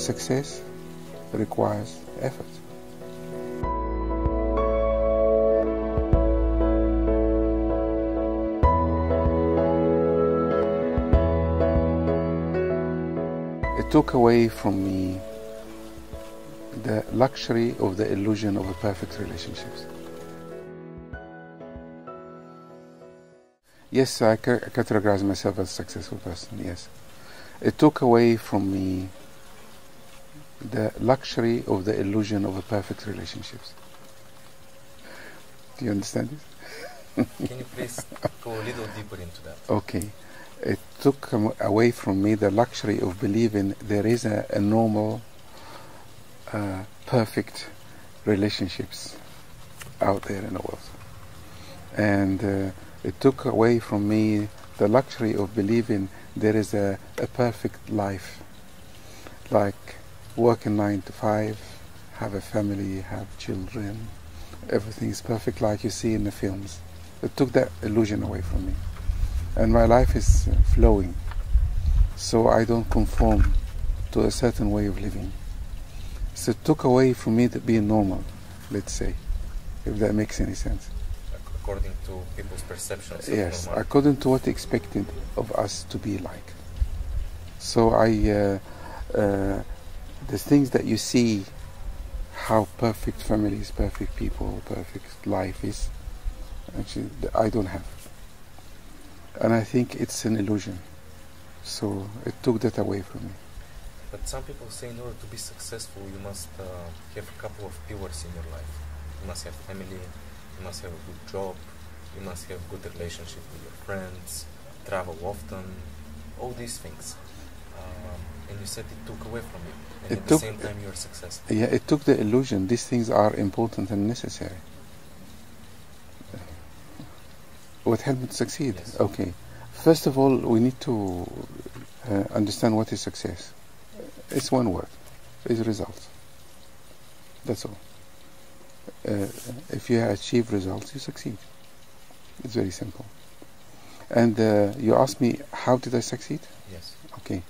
success requires effort. It took away from me the luxury of the illusion of a perfect relationships. Yes, I categorize myself as a successful person, yes. It took away from me the luxury of the illusion of a perfect relationships. Do you understand this? Can you please go a little deeper into that? Okay. It took away from me the luxury of believing there is a normal, perfect relationships out there in the world. And it took away from me the luxury of believing there is a perfect life, like working 9 to 5, have a family, have children, everything is perfect like you see in the films. It took that illusion away from me. And my life is flowing, so I don't conform to a certain way of living. So it took away from me being normal, let's say, if that makes any sense. According to people's perceptions of yes, normal. according to what expected of us to be like. So the things that you see, how perfect families, perfect people, perfect life is, actually I don't have. And I think it's an illusion. So it took that away from me. But some people say in order to be successful you must have a couple of pillars in your life. You must have family, you must have a good job, you must have good relationship with your friends, travel often, all these things. And you said it took away from you. And at the same time you are successful. Yeah, it took the illusion. These things are important and necessary. What helped me to succeed? Yes. Okay. First of all, we need to understand what is success. It's one word. It's results. That's all. If you achieve results, you succeed. It's very simple. And you asked me, how did I succeed? Yes. Okay.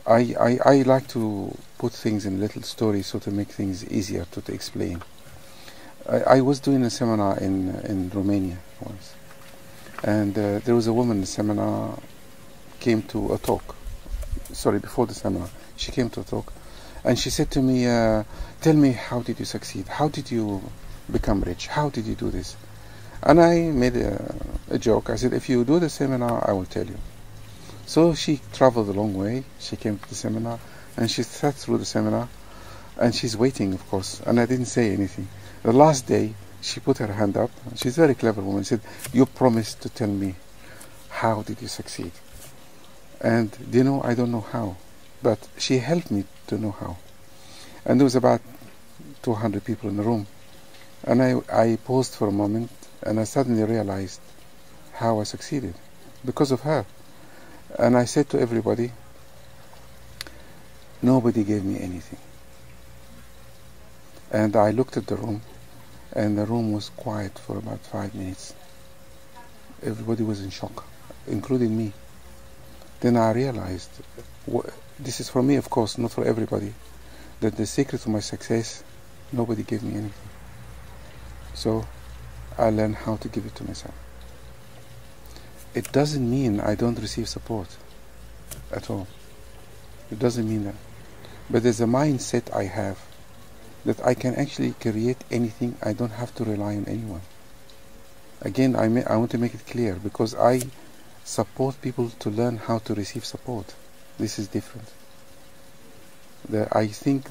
I like to put things in little stories so to make things easier to explain. I was doing a seminar in Romania once. And there was a woman in the seminar, came to a talk. Sorry, before the seminar, she came to a talk. And she said to me, tell me, how did you succeed? How did you become rich? How did you do this? And I made a joke. I said, if you do the seminar, I will tell you. So she traveled a long way. She came to the seminar and she sat through the seminar. And she's waiting, of course. And I didn't say anything. The last day, she put her hand up. She's a very clever woman. She said, you promised to tell me, how did you succeed? And do you know, I don't know how. But she helped me to know how. And there was about 200 people in the room. And I paused for a moment and I suddenly realized how I succeeded. Because of her. And I said to everybody, nobody gave me anything. And I looked at the room. And the room was quiet for about 5 minutes. Everybody was in shock, including me. Then I realized, this is for me, of course, not for everybody, that the secret to my success, nobody gave me anything. So I learned how to give it to myself. It doesn't mean I don't receive support at all. It doesn't mean that. But there's a mindset I have that I can actually create anything. I don't have to rely on anyone. Again, I want to make it clear, because I support people to learn how to receive support. This is different. I think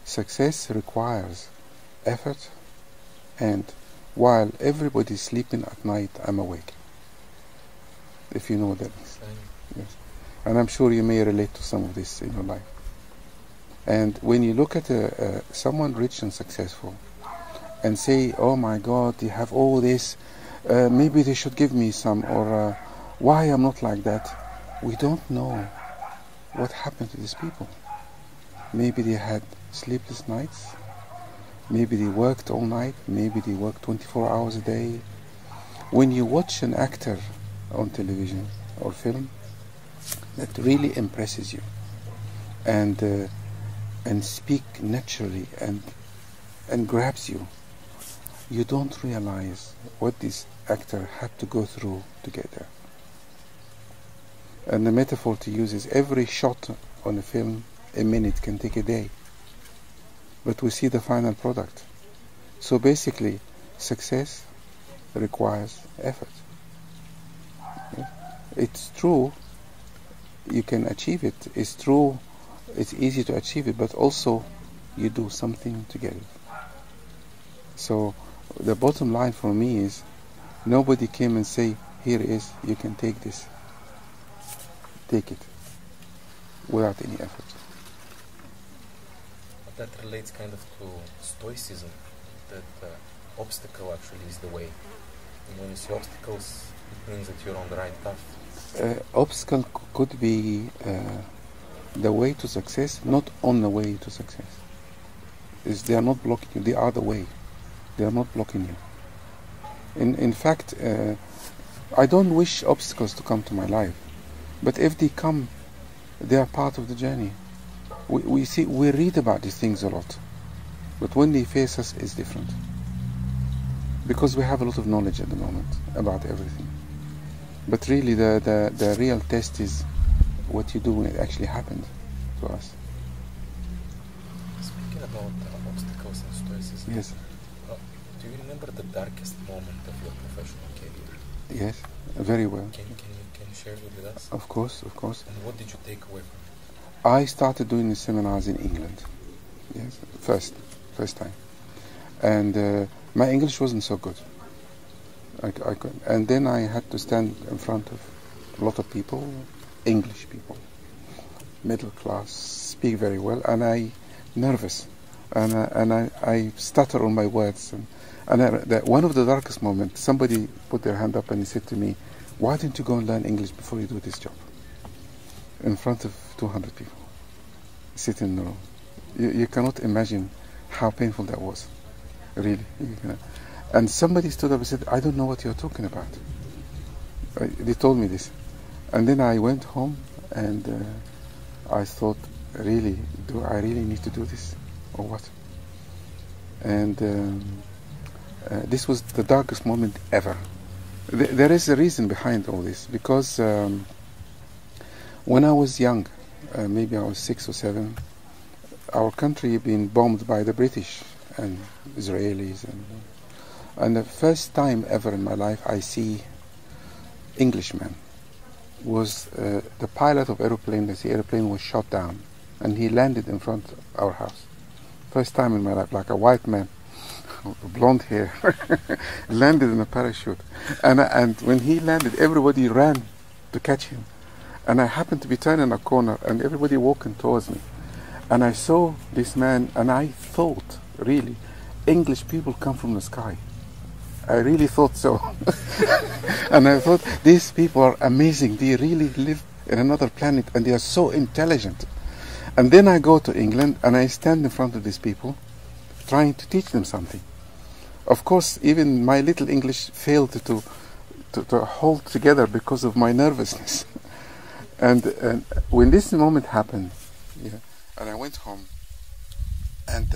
success requires effort, and while everybody's sleeping at night, I'm awake. If you know what that is. Yes. And I'm sure you may relate to some of this in your life. And when you look at someone rich and successful and say, oh my God, they have all this, maybe they should give me some, or why I'm not like that, we don't know what happened to these people. Maybe they had sleepless nights, maybe they worked all night, maybe they worked 24 hours a day. When you watch an actor on television or film, that really impresses you. and speak naturally and grabs you, you don't realize what this actor had to go through to get there. And the metaphor to use is every shot on a film, a minute can take a day, but we see the final product. So basically, success requires effort. It's true, you can achieve it. It's true, it's easy to achieve it, but also you do something to get it. So the bottom line for me is, nobody came and say, here it is, you can take this. Take it without any effort. But that relates kind of to stoicism, that obstacle actually is the way. And when you see obstacles, it means that you're on the right path. Obstacle could be the way to success, not on the way to success. They are not blocking you, they are the way. They are not blocking you. In fact, I don't wish obstacles to come to my life, but if they come, they are part of the journey. We read about these things a lot, but when they face us, it's different. Because we have a lot of knowledge at the moment about everything. But really, the real test is what you do when it actually happens to us. Speaking about obstacles and stoicism, Yes. Do you remember the darkest moment of your professional career? Yes, very well. Can you share it with us? Of course, of course. And what did you take away from it? I started doing the seminars in England. Yes, first time. And my English wasn't so good. And then I had to stand in front of a lot of people, English people, middle class, speak very well, and I nervous, and I stutter on my words, and one of the darkest moments, somebody put their hand up and he said to me, "Why don't you go and learn English before you do this job?" In front of 200 people, sitting in the room. You cannot imagine how painful that was, really. And somebody stood up and said, "I don't know what you're talking about." They told me this. And then I went home and I thought, really, do I really need to do this or what? And this was the darkest moment ever. There is a reason behind all this, because when I was young, maybe I was 6 or 7, our country had been bombed by the British and Israelis, and the first time ever in my life I see Englishman was the pilot of aeroplane. The airplane was shot down and he landed in front of our house. First time in my life, like a white man, blonde hair, landed in a parachute, and when he landed, everybody ran to catch him, and I happened to be turning a corner and everybody walking towards me, and I saw this man, and I thought, really, English people come from the sky. I really thought so. And I thought, these people are amazing. They really live in another planet and they are so intelligent. And then I go to England and I stand in front of these people trying to teach them something. Of course, even my little English failed to hold together because of my nervousness. And when this moment happened, and I went home, and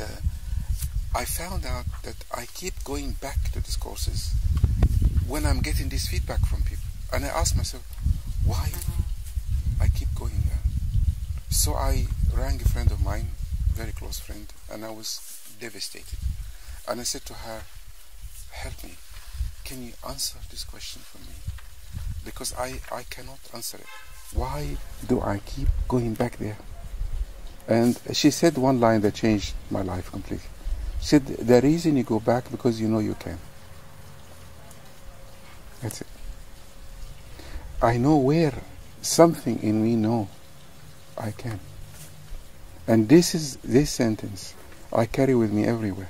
I found out that I keep going back to these courses when I'm getting this feedback from people. And I asked myself, why I keep going there? So I rang a friend of mine, very close friend, and I was devastated. And I said to her, help me. Can you answer this question for me? Because I cannot answer it. Why do I keep going back there? And she said one line that changed my life completely. She said, the reason you go back because you know you can. That's it. I know where something in me know I can. And this sentence I carry with me everywhere.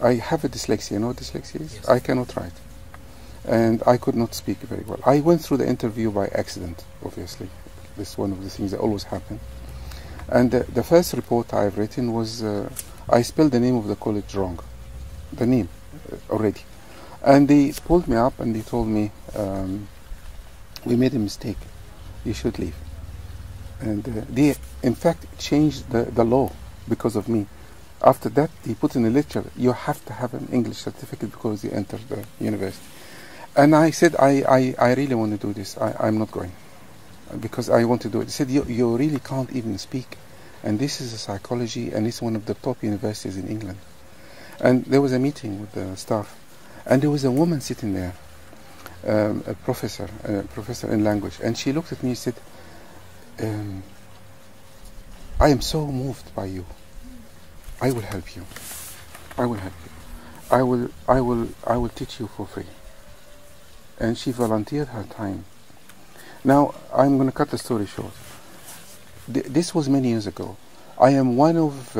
I have a dyslexia. You know what dyslexia is? Yes. I cannot write. And I could not speak very well. I went through the interview by accident, obviously. This is one of the things that always happen. And the first report I've written was, I spelled the name of the college wrong. The name, already. And they pulled me up and they told me, we made a mistake. You should leave. And they, in fact, changed the law because of me. After that, they put in a lecture, you have to have an English certificate because you enter the university. And I said, I really want to do this. I'm not going because I want to do it. They said, you really can't even speak. And this is a psychology, and it's one of the top universities in England. And there was a meeting with the staff, and there was a woman sitting there, a professor in language, and she looked at me and said, I am so moved by you. I will help you. I will help you. I will teach you for free. And she volunteered her time. Now I'm going to cut the story short. This was many years ago. I am one of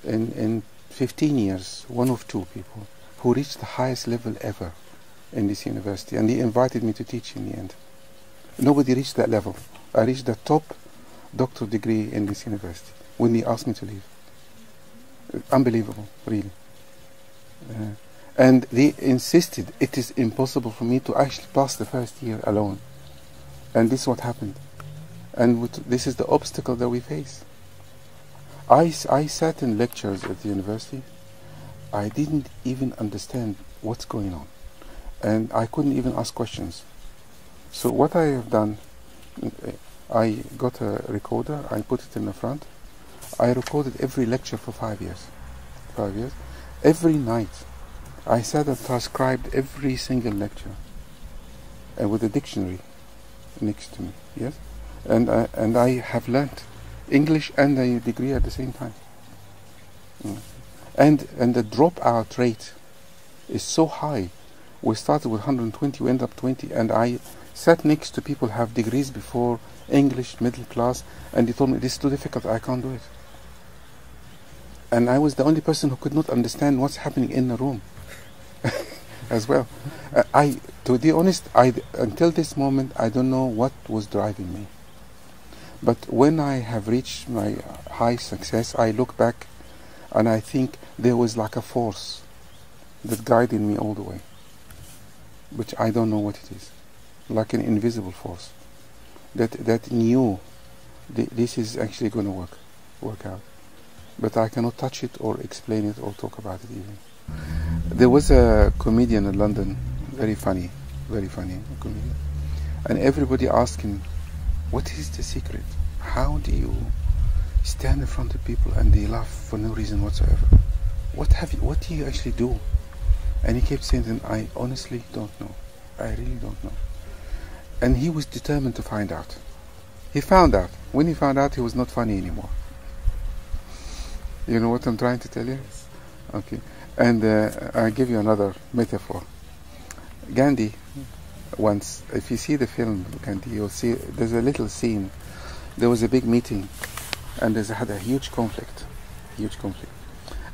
in 15 years, one of 2 people who reached the highest level ever in this university, and they invited me to teach in the end. Nobody reached that level. I reached the top doctoral degree in this university when they asked me to leave. Unbelievable, really. And they insisted it is impossible for me to actually pass the first year alone. And this is what happened. And this is the obstacle that we face. I sat in lectures at the university. I didn't even understand what's going on. And I couldn't even ask questions. So what I have done, I got a recorder, I put it in the front. I recorded every lecture for 5 years. 5 years. Every night, I sat and transcribed every single lecture, and with a dictionary next to me. Yes, and I have learnt English and a degree at the same time. And the dropout rate is so high. We started with 120, we end up 20, and I sat next to people who have degrees before, English, middle class, and they told me, this is too difficult, I can't do it. And I was the only person who could not understand what's happening in the room as well. To be honest, until this moment, I don't know what was driving me. But when I have reached my high success, I look back and I think there was like a force that guided me all the way, which I don't know what it is, like an invisible force that knew this is actually going to work out. But I cannot touch it or explain it or talk about it even. There was a comedian in London, very funny comedian, and everybody asked him, what is the secret? How do you stand in front of people and they laugh for no reason whatsoever? What do you actually do? And he kept saying, I honestly don't know. I really don't know. And he was determined to find out. He found out. When he found out, he was not funny anymore. You know what I'm trying to tell you? Okay. And I'll give you another metaphor. Gandhi once, if you see the film Gandhi, you'll see there's a little scene. There was a big meeting, and they had a huge conflict.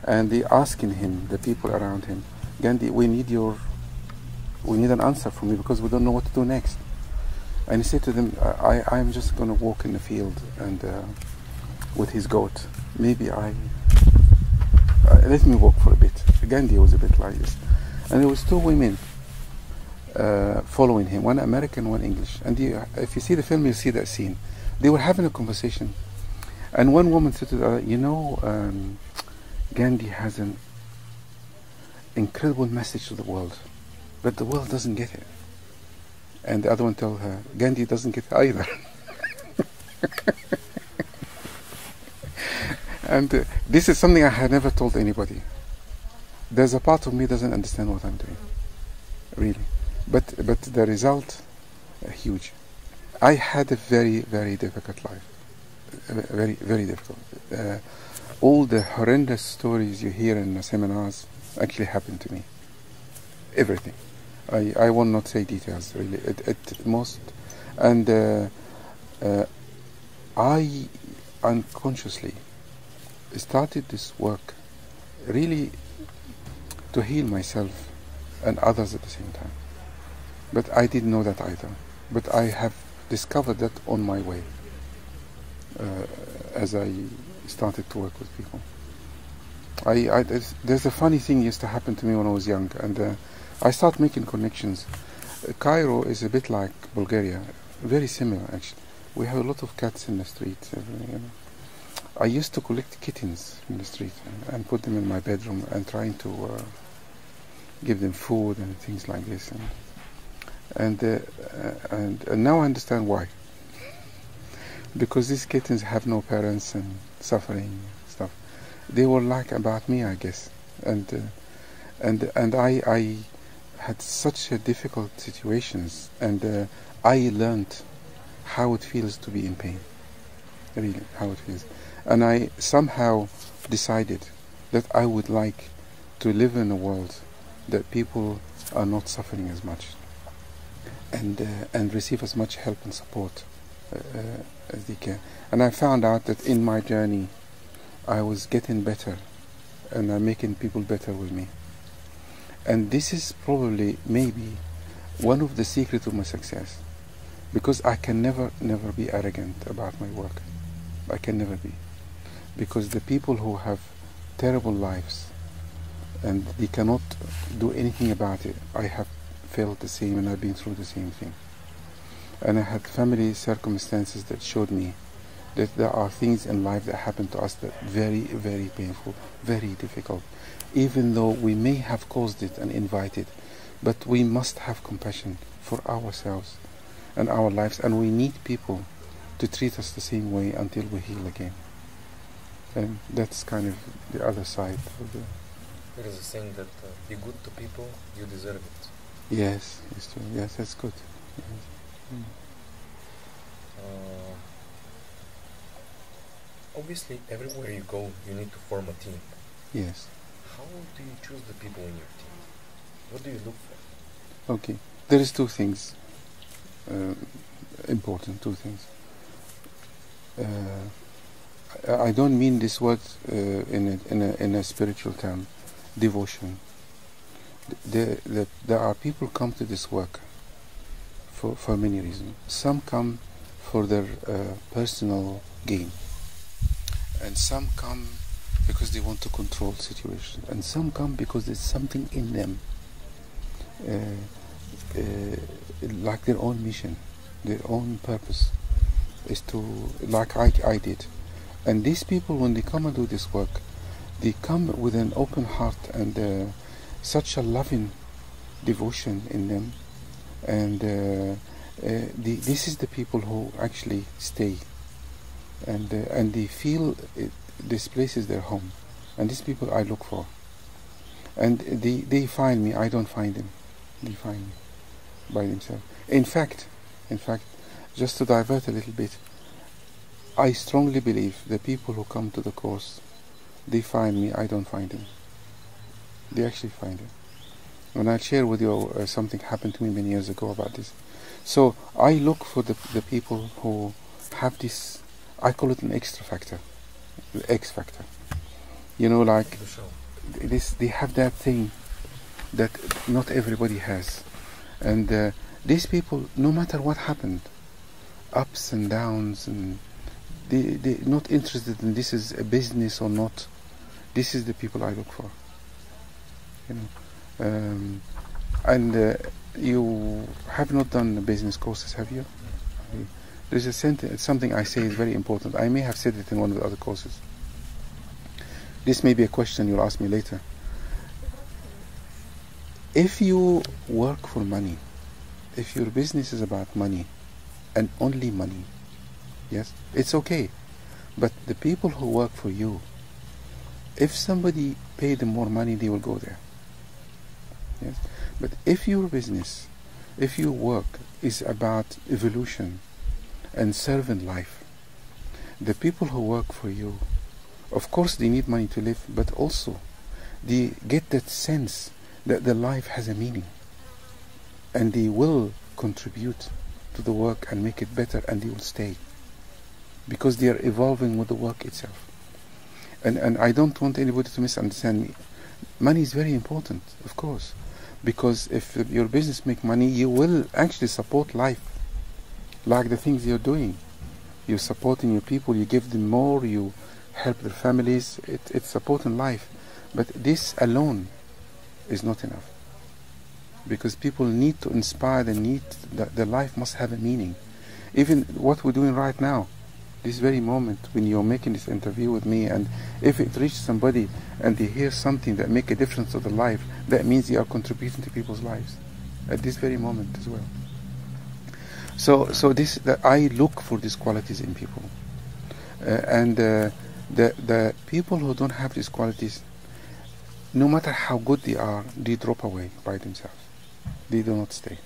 And they asking him, the people around him, Gandhi, we need an answer from you because we don't know what to do next. And he said to them, I'm just going to walk in the field and with his goat. Maybe let me walk for a bit. Gandhi was a bit like this. And there was 2 women following him, one American, one English. And if you see the film, you'll see that scene. They were having a conversation. And one woman said to the other, Gandhi has an incredible message to the world, but the world doesn't get it. And the other one told her, Gandhi doesn't get it either. And this is something I had never told anybody. There's a part of me doesn't understand what I'm doing, really. But the result, huge. I had a very, very difficult life. Very, very difficult. All the horrendous stories you hear in the seminars actually happened to me. Everything. I will not say details, really. At most. And I unconsciously started this work really to heal myself and others at the same time. But I didn't know that either. But I have discovered that on my way as I started to work with people. There's a funny thing used to happen to me when I was young, and I started making connections. Cairo is a bit like Bulgaria, very similar actually. We have a lot of cats in the street. You know. I used to collect kittens in the street and put them in my bedroom and trying to give them food and things like this. And now I understand why. Because these kittens have no parents and suffering stuff. They were like about me, I guess. And I had such difficult situations, and I learned how it feels to be in pain. Really, how it feels. And I somehow decided that I would like to live in a world that people are not suffering as much, and receive as much help and support as they can. And I found out that in my journey I was getting better, and I'm making people better with me. And this is probably, maybe, one of the secrets of my success, because I can never be arrogant about my work. I can never be, because the people who have terrible lives and they cannot do anything about it, I have felt the same, and I've been through the same thing. And I had family circumstances that showed me that there are things in life that happen to us that very painful, very difficult, even though we may have caused it and invited, but we must have compassion for ourselves and our lives, and we need people to treat us the same way until we heal again. And that's kind of the other side of the... There is a saying that be good to people, you deserve it. Yes, it's true. Yes, that's good. Yes. Mm. Obviously, everywhere you go, you need to form a team. Yes. How do you choose the people in your team? What do you look for? Okay, there is two things important. Two things. I don't mean this word in a spiritual term. Devotion. There are people come to this work for many reasons. Some come for their personal gain, and some come because they want to control situations, and some come because there's something in them, like their own mission, their own purpose is to, like I did. And these people, when they come and do this work, they come with an open heart and such a loving devotion in them, and this is the people who actually stay, and they feel this place is their home, and these people I look for, and they find me. I don't find them; they find me by themselves. In fact, just to divert a little bit, I strongly believe the people who come to the course, they find me. I don't find them. They actually find them. And I'll share with you something happened to me many years ago about this. So I look for the people who have this, I call it an extra factor, the X factor. You know, like this, they have that thing that not everybody has. And these people, no matter what happened, ups and downs, and they're not interested in this is a business or not. This is the people I look for. You know, and you have not done business courses, have you? There's a sentence, something I say is very important. I may have said it in one of the other courses. This may be a question you'll ask me later. If you work for money, if your business is about money and only money, yes, it's okay. But the people who work for you, if somebody paid them more money, they will go there. Yes? But if your business, if your work is about evolution and serving life, the people who work for you, of course they need money to live, but also they get that sense that their life has a meaning, and they will contribute to the work and make it better, and they will stay because they are evolving with the work itself. And I don't want anybody to misunderstand me. Money is very important, of course, because if your business make money, you will actually support life, like the things you're doing. You're supporting your people, you give them more, you help their families, it's supporting life. But this alone is not enough, because people need to inspire, they need that their life must have a meaning. Even what we're doing right now, this very moment when you're making this interview with me, and if it reaches somebody and they hear something that make a difference to their life, that means you are contributing to people's lives at this very moment as well. So I look for these qualities in people, and the people who don't have these qualities, no matter how good they are, they drop away by themselves. They do not stay.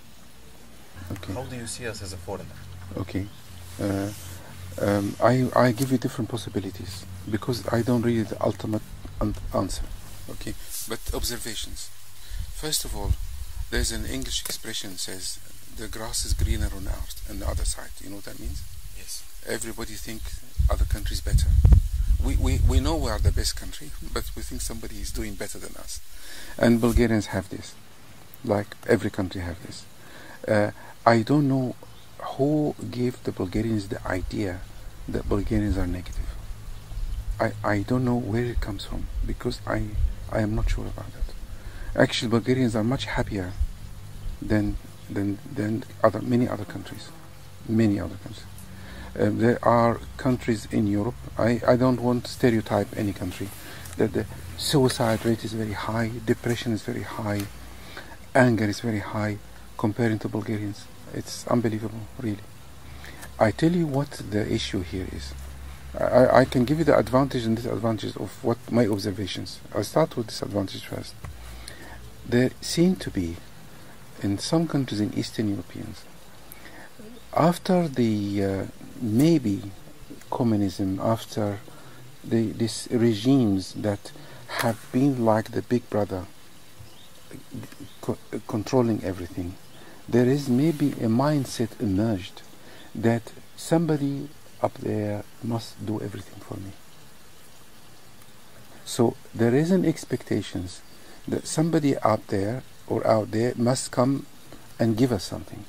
Okay. How do you see us as a foreigner? Okay. I give you different possibilities because I don't read the ultimate answer. Okay, but observations. First of all, there's an English expression says the grass is greener on the other side. You know what that means? Yes. Everybody think other countries better. We know we are the best country, but we think somebody is doing better than us. And Bulgarians have this, like every country have this. I don't know who gave the Bulgarians the idea that Bulgarians are negative. I don't know where it comes from, because I am not sure about that. Actually, Bulgarians are much happier than many other countries. Many other countries. There are countries in Europe, I don't want to stereotype any country, that the suicide rate is very high, depression is very high, anger is very high comparing to Bulgarians. It's unbelievable, really. I tell you what the issue here is. I can give you the advantage and disadvantages of what my observations. I'll start with disadvantage first. There seem to be, in some countries in Eastern Europeans, after the maybe communism, after these regimes that have been like the big brother controlling everything, there is maybe a mindset emerged that somebody up there must do everything for me. So there is an expectations that somebody up there or out there must come and give us something.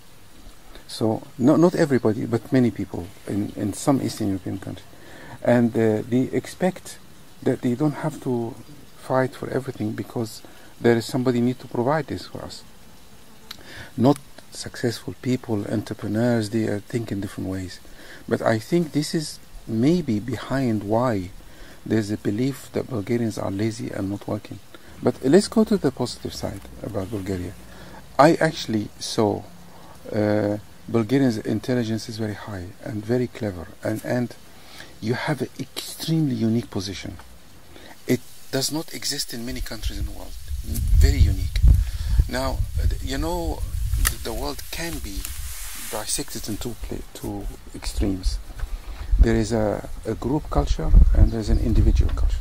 So not everybody, but many people in some Eastern European countries, and they expect that they don't have to fight for everything because there is somebody need to provide this for us. Not successful people, entrepreneurs, they think in different ways, but I think this is maybe behind why there's a belief that Bulgarians are lazy and not working. But let's go to the positive side about Bulgaria. I actually saw Bulgarians' intelligence is very high and very clever, and you have an extremely unique position. It does not exist in many countries in the world. Very unique. Now, you know, the world can be dissected into two extremes. There is a group culture and there is an individual culture.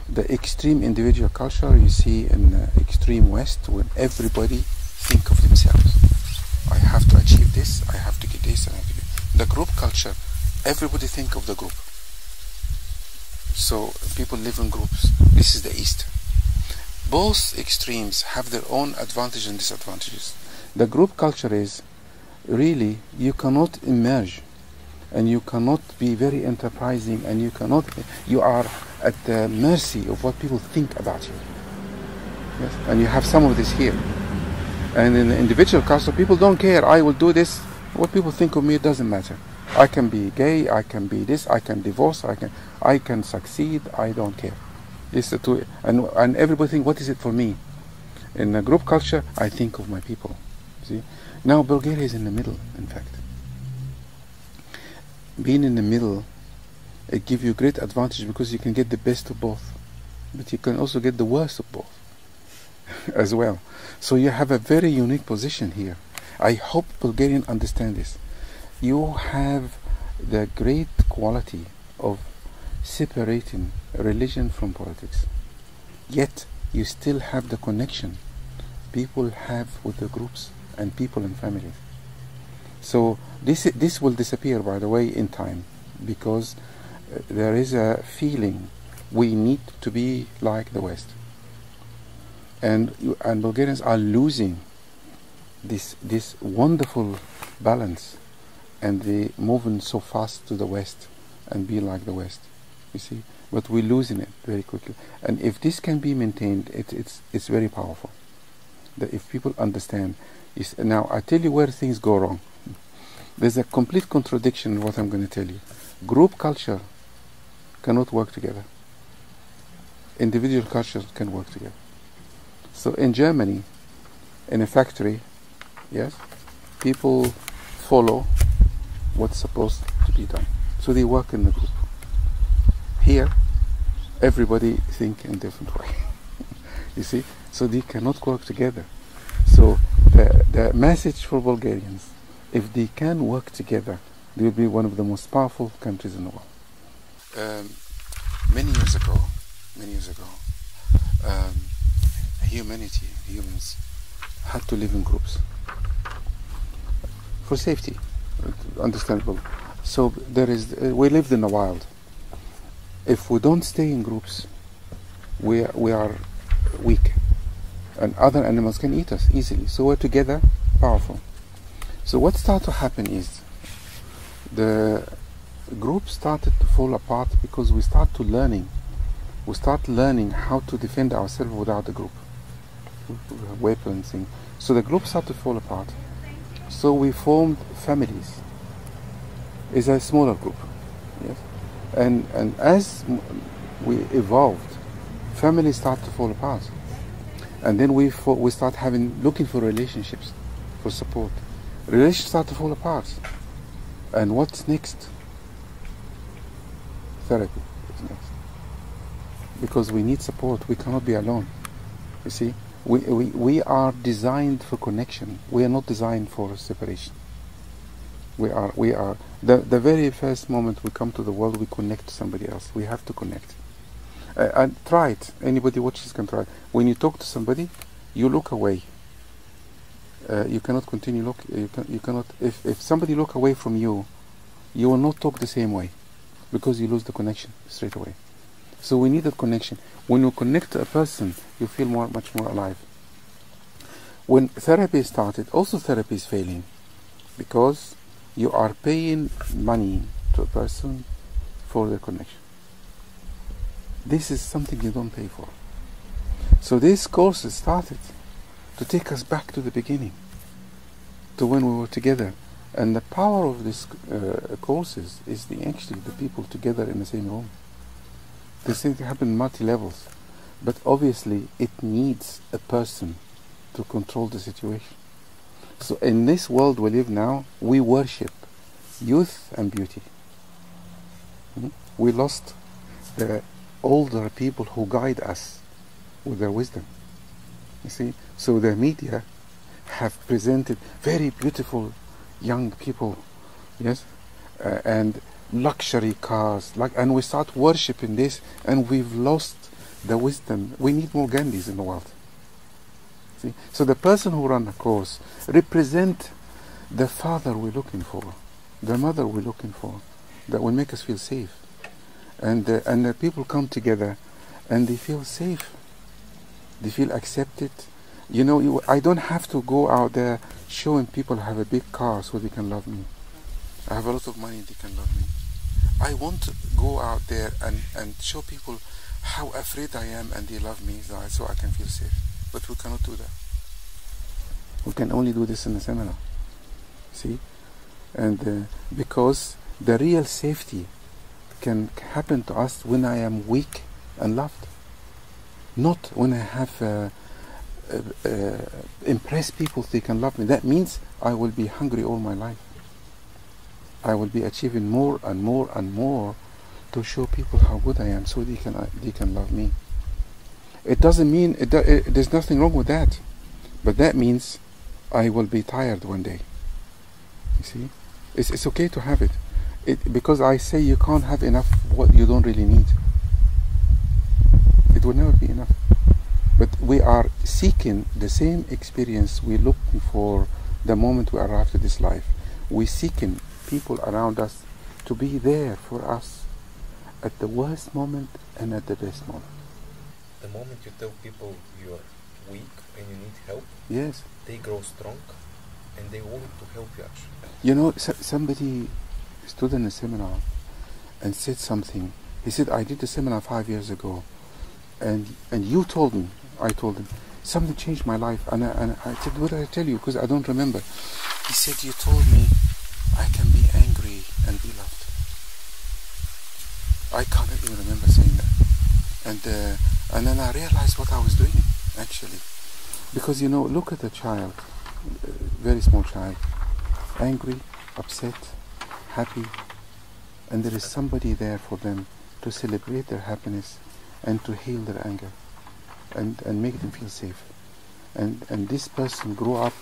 The extreme individual culture you see in the extreme West, when everybody think of themselves. I have to achieve this, I have to get this, I have to get... The group culture, everybody think of the group. So people live in groups. This is the East. Both extremes have their own advantages and disadvantages. The group culture is really, you cannot emerge and you cannot be very enterprising, and you are at the mercy of what people think about you. Yes? And you have some of this here. And in the individual culture, people don't care. I will do this. What people think of me, it doesn't matter. I can be gay, I can be this, I can divorce, I can succeed, I don't care. It's the two, and everybody think, what is it for me? In a group culture, I think of my people. See? Now Bulgaria is in the middle, in fact. Being in the middle, it gives you great advantage because you can get the best of both. But you can also get the worst of both as well. So you have a very unique position here. I hope Bulgarians understand this. You have the great quality of separating religion from politics. Yet you still have the connection people have with the groups and people and families. So this will disappear, by the way, in time, because there is a feeling we need to be like the West. And Bulgarians are losing this wonderful balance, and they moving so fast to the West and be like the West, you see. But we're losing it very quickly. And if this can be maintained, it's very powerful. That if people understand, now I tell you where things go wrong. There's a complete contradiction in what I'm going to tell you. Group culture cannot work together. Individual cultures can work together. So in Germany, in a factory, yes, people follow what's supposed to be done. So they work in the group. Here, everybody think in a different way. You see? So they cannot work together. So the message for Bulgarians, if they can work together, they will be one of the most powerful countries in the world. Many years ago, humans had to live in groups for safety, understandable. So we lived in the wild. If we don't stay in groups, we are weak, and other animals can eat us easily. So we're together, powerful. So what started to happen is the group started to fall apart because we start learning how to defend ourselves without the group, weapons. So the group started to fall apart. So we formed families. It's a smaller group, yes. And as we evolved, families start to fall apart, and then we start looking for relationships, for support. Relations start to fall apart, and what's next? Therapy is next, because we need support. We cannot be alone. You see, we are designed for connection. We are not designed for separation. We are the very first moment we come to the world, we connect to somebody else. We have to connect. And try it. Anybody watches can try it. When you talk to somebody, you look away. You cannot continue look. You cannot. If somebody look away from you, you will not talk the same way, because you lose the connection straight away. So we need a connection. When you connect to a person, you feel much more alive. When therapy started, also therapy is failing, because you are paying money to a person for the connection. This is something you don't pay for. So these courses started to take us back to the beginning, to when we were together. And the power of these courses is actually the people together in the same room. This thing happen multi-levels, but obviously it needs a person to control the situation. So in this world we live now, we worship youth and beauty. We lost the older people who guide us with their wisdom. You see, so the media have presented very beautiful young people, yes, and luxury cars, and we start worshipping this, and we've lost the wisdom. We need more Gandhis in the world. See? So the person who run a course represent the father we're looking for, the mother we're looking for, that will make us feel safe, and the people come together, and they feel safe, they feel accepted. You know, I don't have to go out there showing people I have a big car so they can love me. I have a lot of money, they can love me. I want to go out there and show people how afraid I am, and they love me, so I can feel safe. But we cannot do that. We can only do this in a seminar. See? And because the real safety can happen to us when I am weak and loved. Not when I have impressed people they can love me. That means I will be hungry all my life. I will be achieving more and more and more to show people how good I am, so they can love me. It doesn't mean there's nothing wrong with that, but that means I will be tired one day. You see, it's okay to have it. Because I say you can't have enough what you don't really need. It will never be enough. But we are seeking the same experience we're looking for the moment we arrive to this life. We're seeking people around us to be there for us at the worst moment and at the best moment. The moment you tell people you're weak and you need help, yes, they grow strong and they want to help you actually. You know, somebody stood in a seminar and said something. He said, I did a seminar 5 years ago, and you told me, I told him, something changed my life. And I said, what did I tell you? Because I don't remember. He said, you told me, I can be angry and be loved. I can't even remember saying that. And then I realized what I was doing, actually. Because, look at a child, very small child, angry, upset, happy, and there is somebody there for them to celebrate their happiness and to heal their anger and make them feel safe. And this person grew up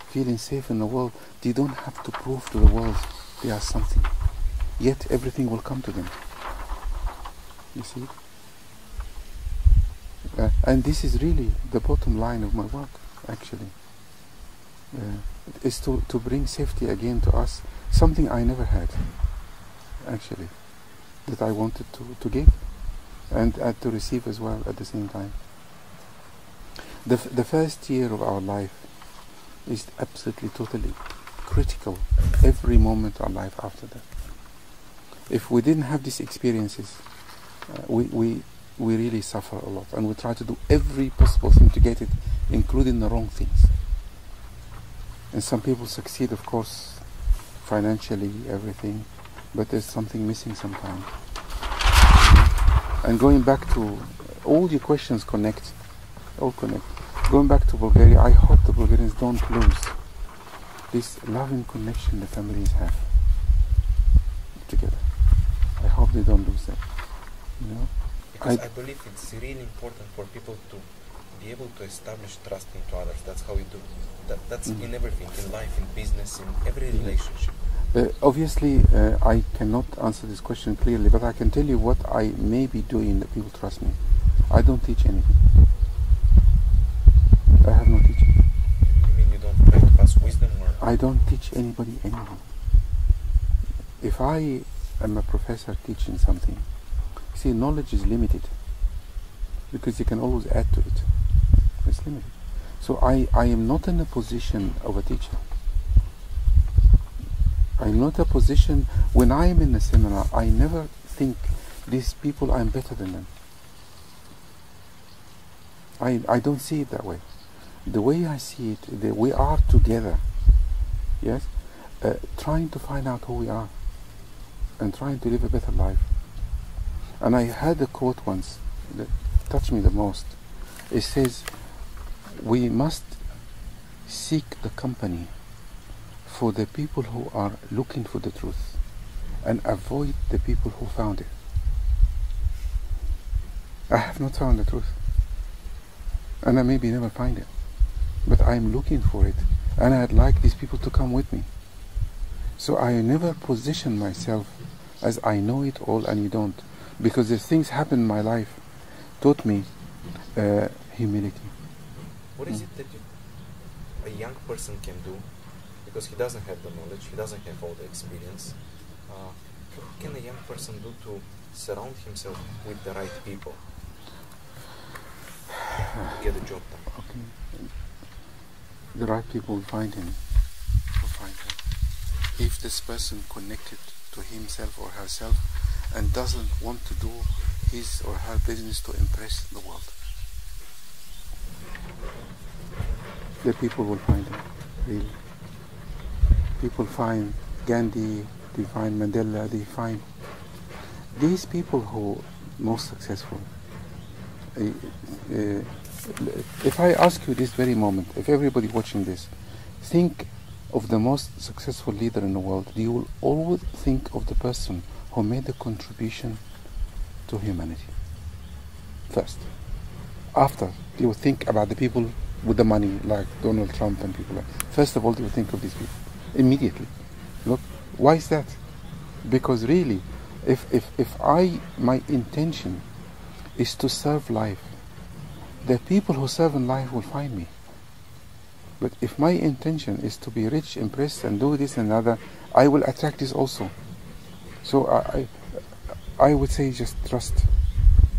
feeling safe in the world. They don't have to prove to the world they are something. Yet everything will come to them. You see? And this is really the bottom line of my work, actually. Is to bring safety again to us. Something I never had, actually, that I wanted to give and to receive as well at the same time. The first year of our life is absolutely, totally critical. Every moment of our life after that. If we didn't have these experiences, we really suffer a lot, and we try to do every possible thing to get it, including the wrong things. And some people succeed, of course, financially, everything, but there's something missing sometimes. And going back to all your questions all connect. Going back to Bulgaria, I hope the Bulgarians don't lose this loving connection the families have together. I hope they don't lose that. Because I believe it's really important for people to be able to establish trust into others. That's how we do. That's in everything, in life, in business, in every relationship. Obviously, I cannot answer this question clearly, but I can tell you what I may be doing that people trust me. I don't teach anything. I have no teaching. You mean you don't try to pass wisdom? Or? I don't teach anybody anything. If I am a professor teaching something, see, knowledge is limited because you can always add to it. It's limited. So I am not in a position of a teacher. I'm not a position, when I am in a seminar, I never think these people, I'm better than them. I don't see it that way. The way I see it, we are together, yes, trying to find out who we are and trying to live a better life. And I had a quote once that touched me the most. It says, we must seek the company for the people who are looking for the truth and avoid the people who found it. I have not found the truth, and I maybe never find it, but I'm looking for it, and I'd like these people to come with me. So I never position myself as I know it all and you don't, because the things happen in my life taught me humility. What is it that a young person can do, because he doesn't have the knowledge, he doesn't have all the experience? What can a young person do to surround himself with the right people to get the job done? Okay. The right people will find him, will find her. If this person connected to himself or herself and doesn't want to do his or her business to impress the world, the people will find him, really. People find Gandhi, they find Mandela, they find these people who are most successful. If I ask you this very moment, if everybody watching this, think of the most successful leader in the world, you will always think of the person who made a contribution to humanity first. After, you will think about the people with the money, like Donald Trump and people like that. First of all, you will think of these people immediately. Look, why is that? Because really, if my intention is to serve life, the people who serve in life will find me. But if my intention is to be rich, impressed, and do this and other, I will attract this also. So I would say just trust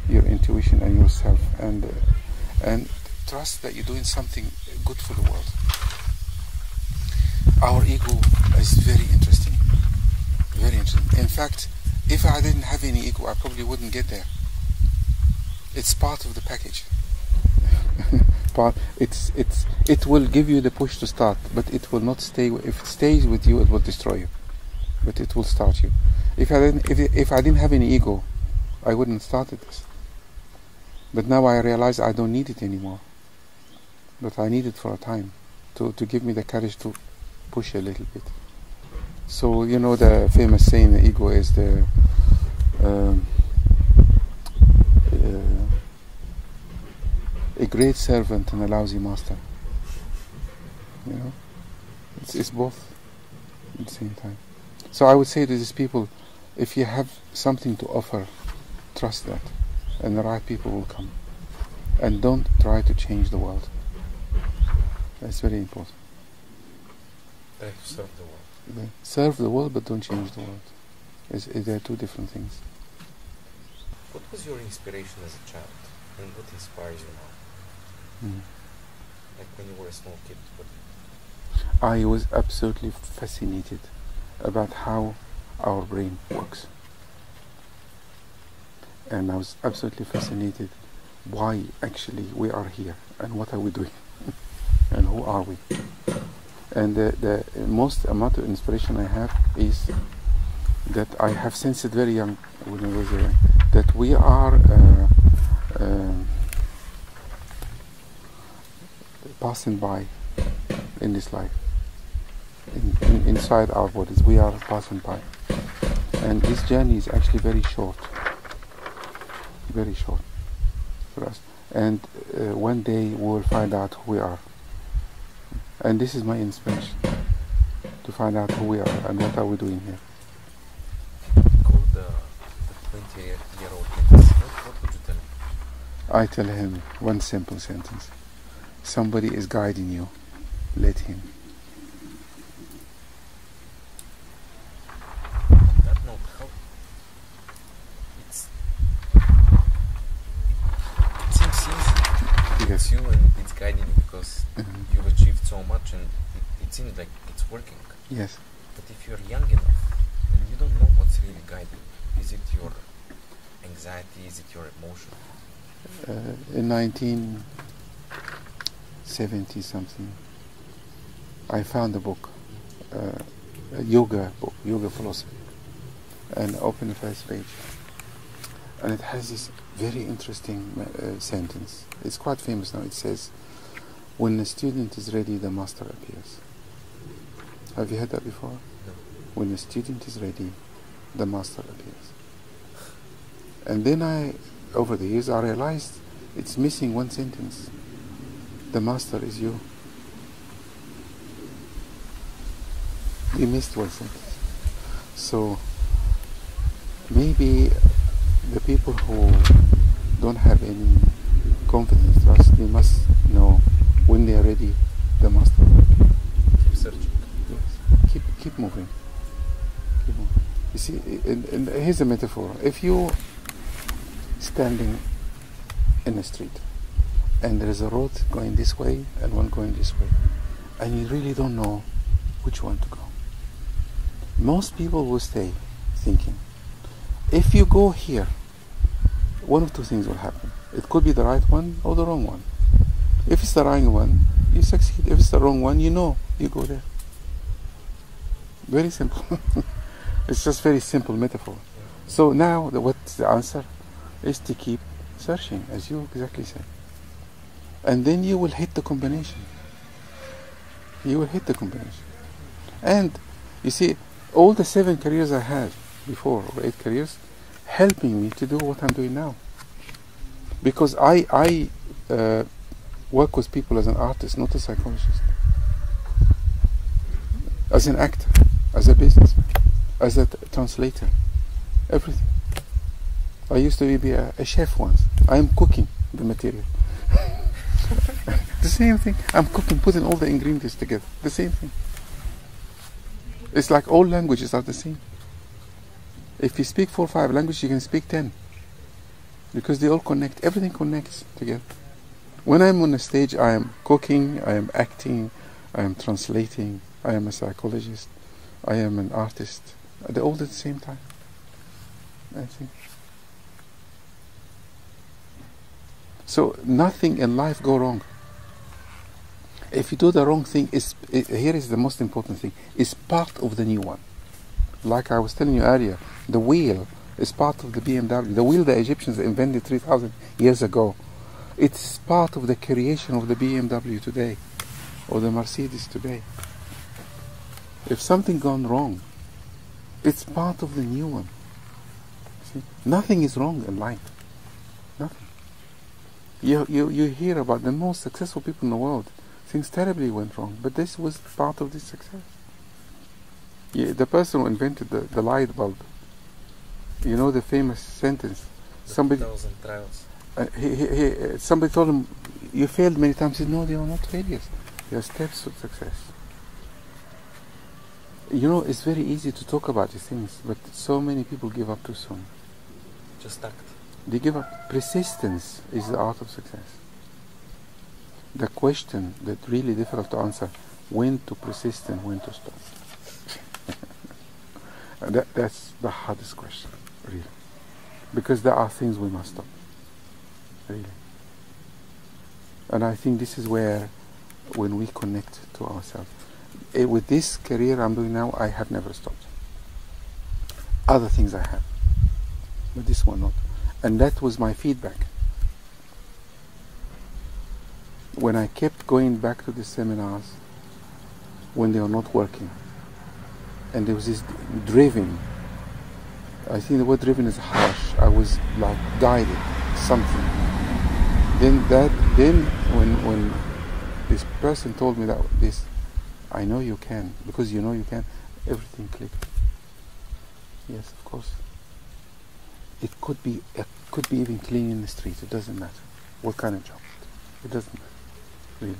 your intuition and yourself, and trust that you're doing something good for the world. Our ego is very interesting, very interesting. In fact, if I didn't have any ego, I probably wouldn't get there. It's part of the package. It will give you the push to start, but it will not stay. If it stays with you, it will destroy you. but it will start you. If I didn't have any ego, I wouldn't have started this. But now I realize I don't need it anymore. But I need it for a time to give me the courage to push a little bit. So you know the famous saying, the ego is the a great servant and a lousy master. You know, it's both at the same time. So I would say to these people, if you have something to offer, trust that, and the right people will come. And don't try to change the world. That's very important. Serve the world. Serve the world, but don't change the world. They're two different things. What was your inspiration as a child, and what inspires you now? Like when you were a small kid? I was absolutely fascinated about how our brain works. And I was absolutely fascinated why actually we are here and what are we doing and who are we. And the most amount of inspiration I have is that I have sensed it very young when I was young, that we are passing by in this life. Inside our bodies, we are passing by. And this journey is actually very short for us. And one day we will find out who we are. And this is my inspiration, to find out who we are and what are we doing here. Call the 20-year-old Menis. What would you tell him? I tell him one simple sentence. Somebody is guiding you. Let him. That note, how it seems easy. Yes. It's you and it's guiding you because you've achieved so much and it seems like it's working. Yes. But if you're young enough and you don't know what's really guiding you, is it your anxiety, is it your emotion? In 1970 something, I found a book, a yoga book, yoga philosophy, and opened the first page, and it has this very interesting sentence. It's quite famous now. It says, "When the student is ready, the master appears." Have you heard that before? No. When the student is ready, the master appears. And then over the years, I realized it's missing one sentence. The master is you. You missed one sentence. So maybe the people who don't have any confidence, trust, they must know when they are ready, the master will appear. Keep searching. Yes. Keep moving. Keep moving. You see, and here's a metaphor. If you standing in the street and there is a road going this way and one going this way, and you really don't know which one to go, most people will stay thinking, if you go here, one of two things will happen. It could be the right one or the wrong one. If it's the right one, you succeed. If it's the wrong one, you know you go there. Very simple. It's just very simple metaphor. So now what's the answer? Is to keep searching, as you exactly said. And then you will hit the combination. You will hit the combination. And you see, all the 7 careers I had before, or 8 careers, helping me to do what I'm doing now. Because I work with people as an artist, not a psychologist. As an actor, as a businessman, as a translator, everything. I used to be a chef once. I am cooking the material. The same thing. I'm cooking, putting all the ingredients together. The same thing. It's like all languages are the same. If you speak 4 or 5 languages, you can speak 10. Because they all connect. Everything connects together. When I'm on the stage, I am cooking, I am acting, I am translating, I am a psychologist, I am an artist. They're all at the same time, I think. So nothing in life go wrong. If you do the wrong thing, here is the most important thing, it's part of the new one. Like I was telling you earlier, the wheel is part of the BMW. The wheel the Egyptians invented 3,000 years ago. It's part of the creation of the BMW today, or the Mercedes today. If something gone wrong, it's part of the new one. See? Nothing is wrong in life. Nothing. You hear about the most successful people in the world. Things terribly went wrong, but this was part of this success. Yeah, the person who invented the light bulb, you know the famous sentence. Somebody, 1,000 trials. Somebody told him, "You failed many times." He said, "No, they are not failures. They are steps to success." You know, it's very easy to talk about these things, but so many people give up too soon. Just act. They give up. Persistence is the art of success. The question that's really difficult to answer: when to persist and when to stop. That's the hardest question, really, because there are things we must stop, really. And I think this is where, when we connect to ourselves, with this career I'm doing now, I have never stopped. Other things I have, but this one not. And that was my feedback. When I kept going back to the seminars, when they were not working, and there was this driven, I think the word driven is harsh, I was like guided, something. Then when this person told me that this, I know you can, because you know you can, everything clicked. Yes, of course. It could be even cleaning the street, it doesn't matter what kind of job. It doesn't matter, really.